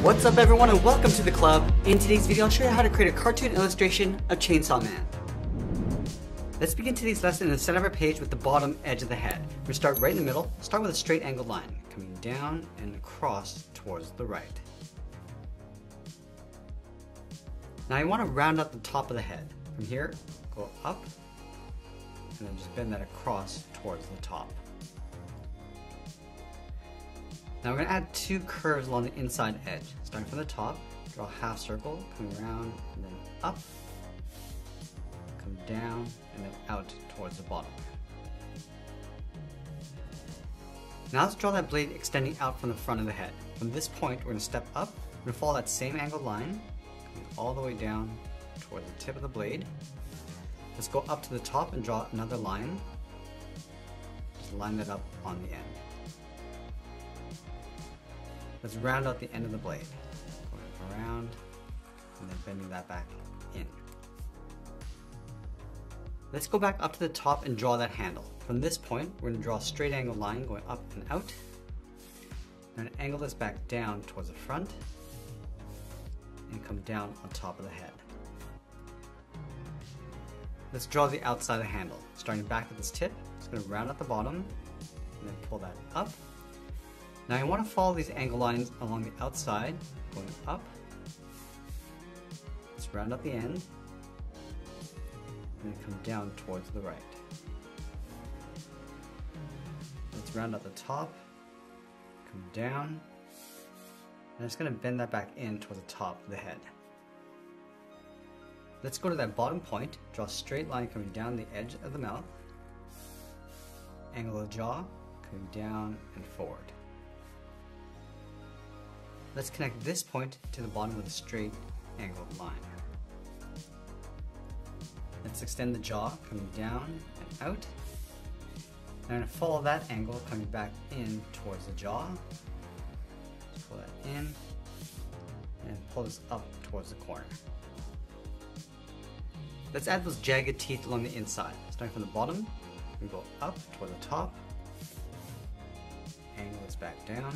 What's up everyone and welcome to the club. In today's video I'll show you how to create a cartoon illustration of Chainsaw Man. Let's begin today's lesson in the center of our page with the bottom edge of the head. We're going to start right in the middle, start with a straight angled line, coming down and across towards the right. Now you want to round out the top of the head. From here, go up, and then just bend that across towards the top. Now we're going to add two curves along the inside edge. Starting from the top, draw a half circle, coming around, and then up, come down, and then out towards the bottom. Now let's draw that blade extending out from the front of the head. From this point, we're going to step up, we're going to follow that same angled line, coming all the way down towards the tip of the blade. Let's go up to the top and draw another line. Just line that up on the end. Let's round out the end of the blade. Going around and then bending that back in. Let's go back up to the top and draw that handle. From this point, we're going to draw a straight angled line going up and out. And angle this back down towards the front and come down on top of the head. Let's draw the outside of the handle. Starting back at this tip, it's going to round out the bottom and then pull that up. Now I want to follow these angle lines along the outside, going up. Let's round out the end, and then come down towards the right. Let's round out the top, come down, and it's going to bend that back in towards the top of the head. Let's go to that bottom point, draw a straight line coming down the edge of the mouth, angle the jaw, coming down and forward. Let's connect this point to the bottom with a straight angled line. Let's extend the jaw coming down and out. And I'm going to follow that angle coming back in towards the jaw. Just pull that in and pull this up towards the corner. Let's add those jagged teeth along the inside. Starting from the bottom, we go up toward the top, angle this back down.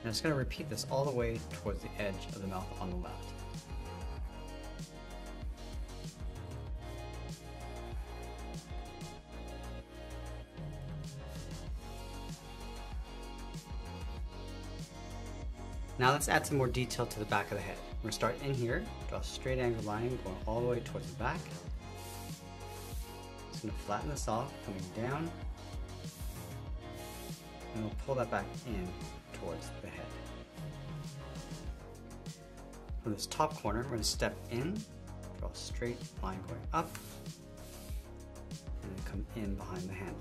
And it's going to repeat this all the way towards the edge of the mouth on the left. Now let's add some more detail to the back of the head. We're going to start in here, draw a straight angled line going all the way towards the back. Just going to flatten this off, coming down. And we'll pull that back in towards the head. From this top corner, we're going to step in, draw a straight line going up, and then come in behind the handle.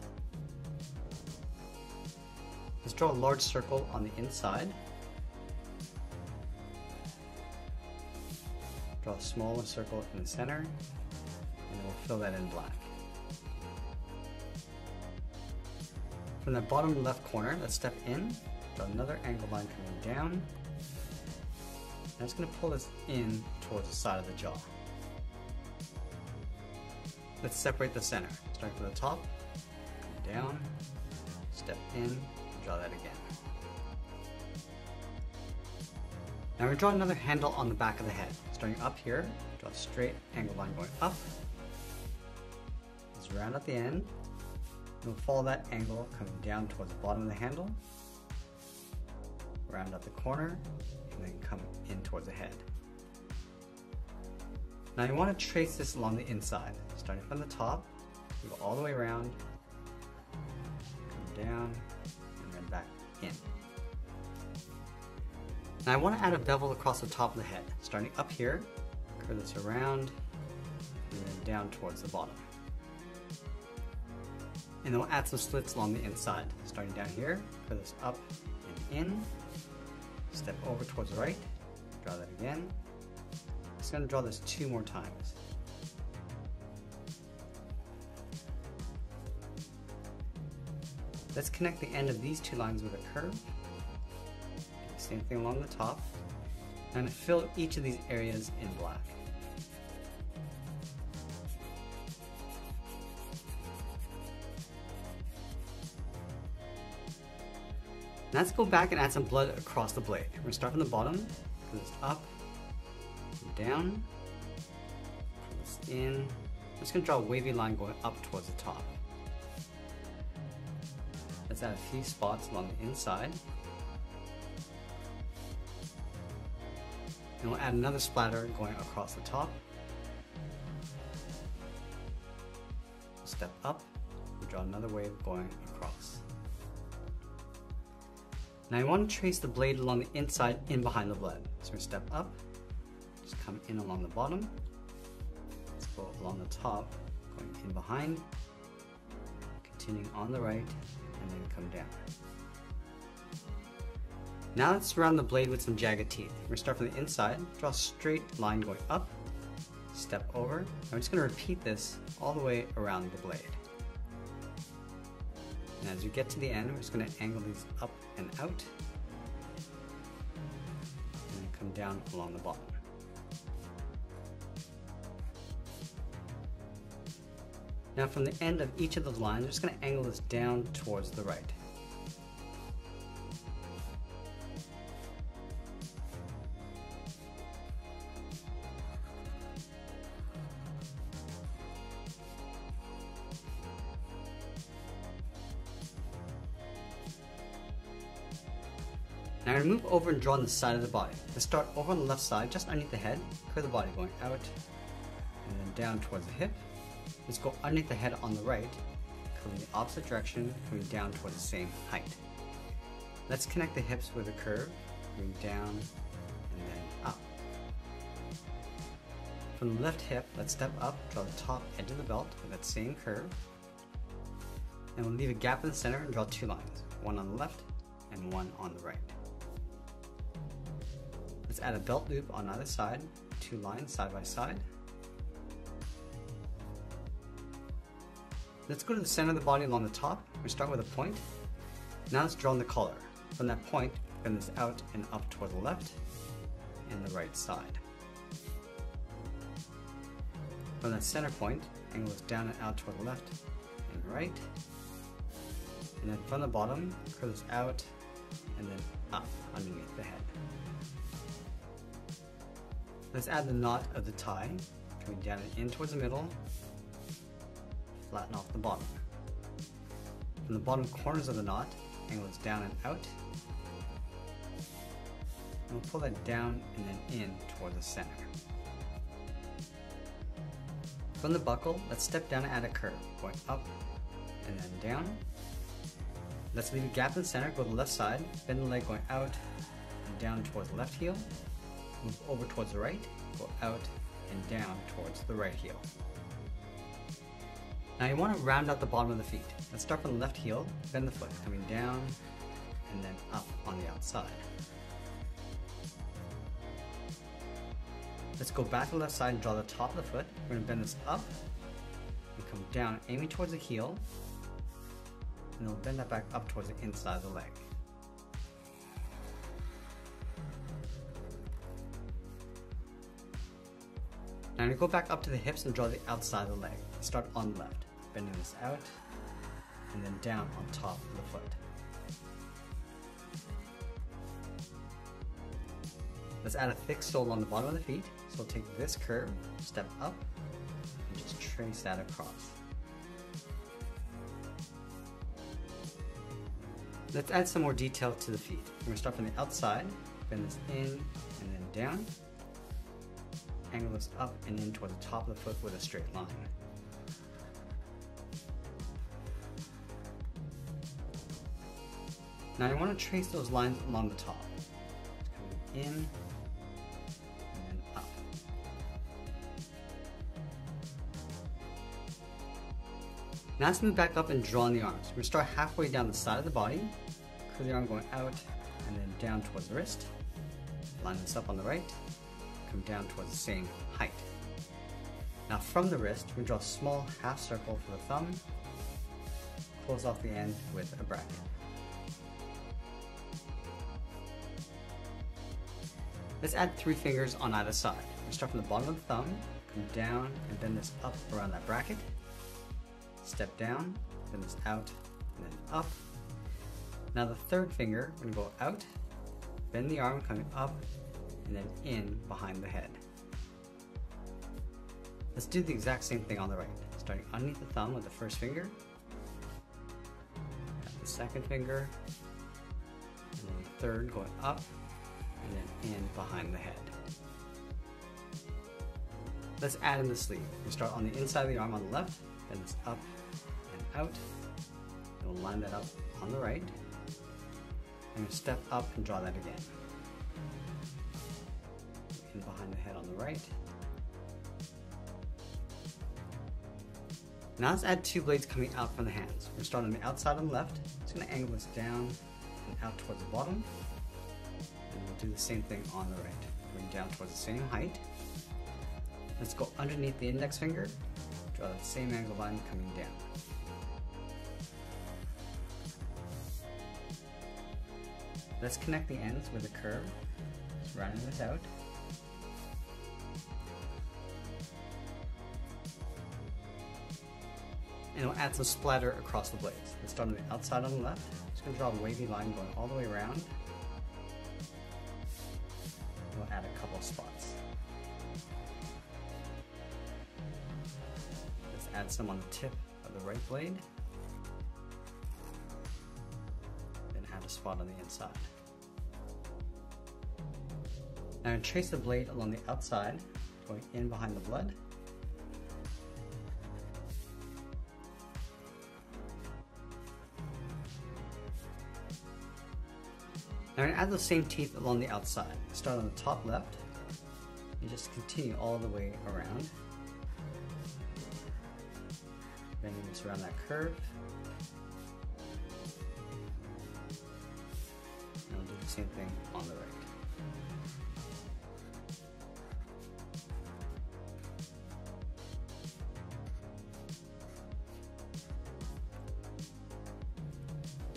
Let's draw a large circle on the inside. Draw a smaller circle in the center, and then we'll fill that in black. From the bottom left corner, let's step in, draw another angled line coming down, and it's going to pull this in towards the side of the jaw. Let's separate the center. Start from the top, come down, step in, draw that again. Now we're going to draw another handle on the back of the head. Starting up here, draw a straight angled line going up. Let's round out the end. We'll follow that angle coming down towards the bottom of the handle, round out the corner, and then come in towards the head. Now you want to trace this along the inside. Starting from the top, you go all the way around, come down, and then back in. Now I want to add a bevel across the top of the head. Starting up here, curve this around, and then down towards the bottom. And then we'll add some slits along the inside. Starting down here, curve this up and in, step over towards the right, draw that again. Just going to draw this 2 more times. Let's connect the end of these 2 lines with a curve. Same thing along the top. I'm going to fill each of these areas in black. Now let's go back and add some blood across the blade. We're gonna start from the bottom, pull this up, down, pull this in. I'm just gonna draw a wavy line going up towards the top. Let's add a few spots along the inside. And we'll add another splatter going across the top. Step up, we'll draw another wave going across. Now you want to trace the blade along the inside in behind the blood. So we step up, just come in along the bottom. Let's go along the top, going in behind, continuing on the right, and then come down. Now let's surround the blade with some jagged teeth. We're going to start from the inside, draw a straight line going up, step over, and we're just going to repeat this all the way around the blade. And as we get to the end, we're just going to angle these up and out, and then come down along the bottom. Now from the end of each of those lines, we're just going to angle this down towards the right. Now I'm going to move over and draw on the side of the body. Let's start over on the left side, just underneath the head, curve the body going out, and then down towards the hip. Let's go underneath the head on the right, curving the opposite direction, coming down towards the same height. Let's connect the hips with a curve, going down and then up. From the left hip, let's step up, draw the top edge of the belt with that same curve, and we'll leave a gap in the center and draw two lines, one on the left and one on the right. Let's add a belt loop on either side, two lines side by side. Let's go to the center of the body along the top. We start with a point. Now let's draw on the collar. From that point, bend this out and up toward the left and the right side. From that center point, angle this down and out toward the left and right. And then from the bottom, curve this out and then up underneath the head. Let's add the knot of the tie, coming down and in towards the middle, flatten off the bottom. From the bottom corners of the knot, angle this down and out, and we'll pull that down and then in toward the center. From the buckle, let's step down and add a curve, going up and then down. Let's leave a gap in the center, go to the left side, bend the leg going out and down towards the left heel. Move over towards the right, go out and down towards the right heel. Now you want to round out the bottom of the feet. Let's start from the left heel, bend the foot, coming down and then up on the outside. Let's go back to the left side and draw the top of the foot. We're going to bend this up and come down, aiming towards the heel, and then we'll bend that back up towards the inside of the leg. Now I'm going to go back up to the hips and draw the outside of the leg. Start on the left, bending this out and then down on top of the foot. Let's add a thick sole on the bottom of the feet. So we'll take this curve, step up, and just trace that across. Let's add some more detail to the feet. We're going to start from the outside, bend this in and then down. Angle this up and in toward the top of the foot with a straight line. Now you want to trace those lines along the top. Coming in and then up. Now let's move back up and draw on the arms. We're going to start halfway down the side of the body, curve the arm going out and then down towards the wrist. Line this up on the right. Come down towards the same height. Now from the wrist, we draw a small half circle for the thumb, close off the end with a bracket. Let's add 3 fingers on either side. We start from the bottom of the thumb, come down and bend this up around that bracket, step down, bend this out and then up, Now the third finger, we're gonna go out, bend the arm coming up, and then in behind the head. Let's do the exact same thing on the right. Starting underneath the thumb with the first finger, the second finger, and then the third going up, and then in behind the head. Let's add in the sleeve. We start on the inside of the arm on the left, then it's up and out. And we'll line that up on the right. And we'll step up and draw that again. In behind the head on the right. Now let's add two blades coming out from the hands. We're going to start on the outside on the left. Just going to angle this down and out towards the bottom. And we'll do the same thing on the right. Bring down towards the same height. Let's go underneath the index finger. Draw that same angle line coming down. Let's connect the ends with a curve. Just rounding this out. And we'll add some splatter across the blades. Let's start on the outside on the left. Just going to draw a wavy line going all the way around. We'll add a couple of spots. Let's add some on the tip of the right blade. Then add a spot on the inside. Now I'm going to trace the blade along the outside, going in behind the blood. Now I'm going to add those same teeth along the outside. Start on the top left and just continue all the way around. Bending this around that curve. And we'll do the same thing on the right.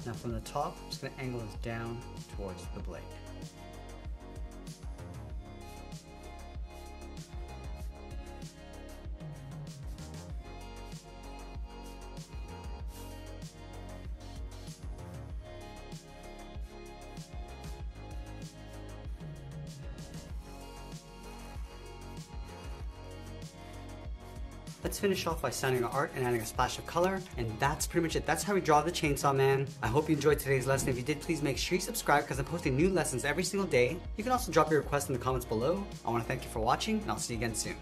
Now from the top, I'm just going to angle this down towards the blade. Let's finish off by sanding our art and adding a splash of color, and that's pretty much it. That's how we draw the Chainsaw Man. I hope you enjoyed today's lesson. If you did, please make sure you subscribe because I'm posting new lessons every single day. You can also drop your requests in the comments below. I want to thank you for watching, and I'll see you again soon.